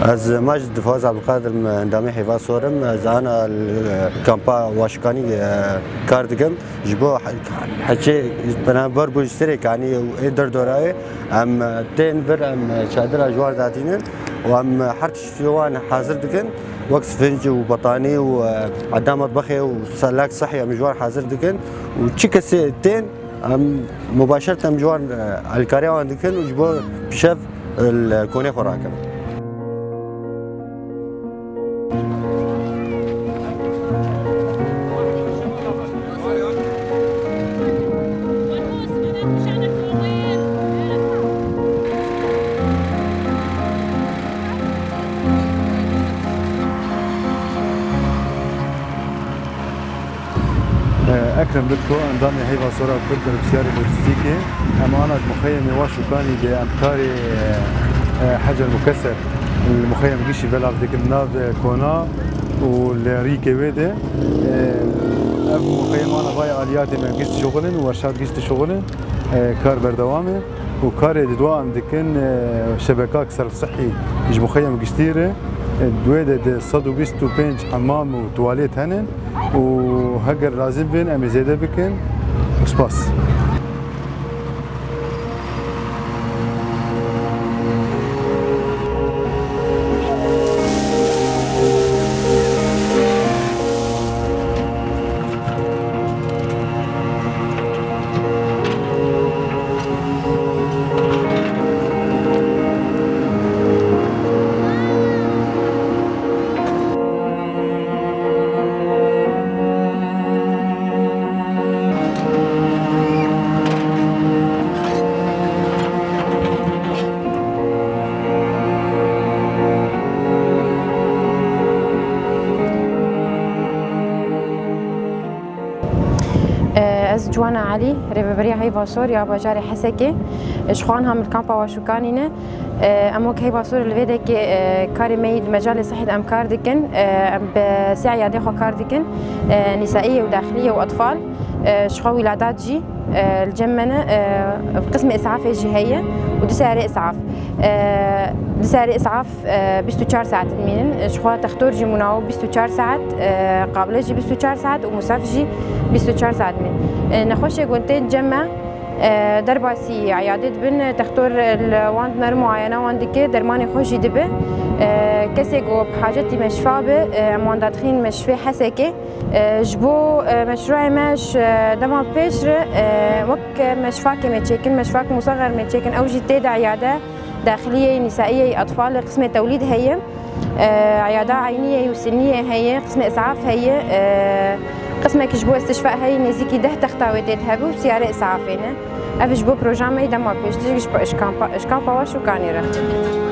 از ماجد فواز عبد القادر اندامي حيفا صورم انا الكامبا واشكاني كاردكم جبو حكي انا بربو اشترك يعني يقدر دوراي ام تين بر ام شادر اجوار ذاتين وام حرت شوان حاضر دكن وقت فنج وبطاني وعدام مطبخي وسلاك صحي ام جوار حاضر دكن وتشيكسين ام مباشره ام جوار الكاريا دكن وجبو بشاف الكوني فراكم أكرم بكو انضمي هيفا صورة كل بسياري لوجستيكي أما أنا المخيم واشوكاني بأمكاري حجر مكسر المخيم جيشي بلغ ديك الناف كونا والريكي ويدي مخيم أنا باي آلياتي من جيشت شغلن وورشات جيشت شغلن كار بردوامي وكاري دواء ديكن شبكات صرف صحي يج مخيم جيشتيري دويدة 125 حمام وتواليت هنن وهجر لازم بين أمي زيادة بكن وسباس. از جوانا علي ريفريا هيفا صور يا بجاري حسكي شخوانها من الكامبا واشوكانينه اموك هيفا صور الفيدك كاري ميد مجال صحة امكار دكن بساعة يادخو كار دكن نسائية وداخلية واطفال شخو ولادات جي الجمنة بقسم اسعاف الجهية ودساري اسعاف دساري اسعاف 24 ساعة تدمين شخوها تختور جي مناو 24 ساعة قابلة جي 24 ساعة ومساف جي 24 ساعة تدمين نخوش قلتين جمع درباسي عيادات بن تختار الواند نر معينة واندكي درماني خوشي دبه كسي جو بحاجتي مشفى به موانداتخين مشفى حسكي جبو مشروع مش دما بيشر وك مشفاك متشكل مشفاك مصغر متشكل أو جديد عيادة داخلية نسائية أطفال قسم توليد هي عيادة عينية وسنية هي قسم إسعاف هي قسم كجبو استشفاء هي نزيكي ده تختاويتات هبو بسيارة إسعافينا أفجبو بروجرام دما بيش تجيش إشكامبا واشو كاني راه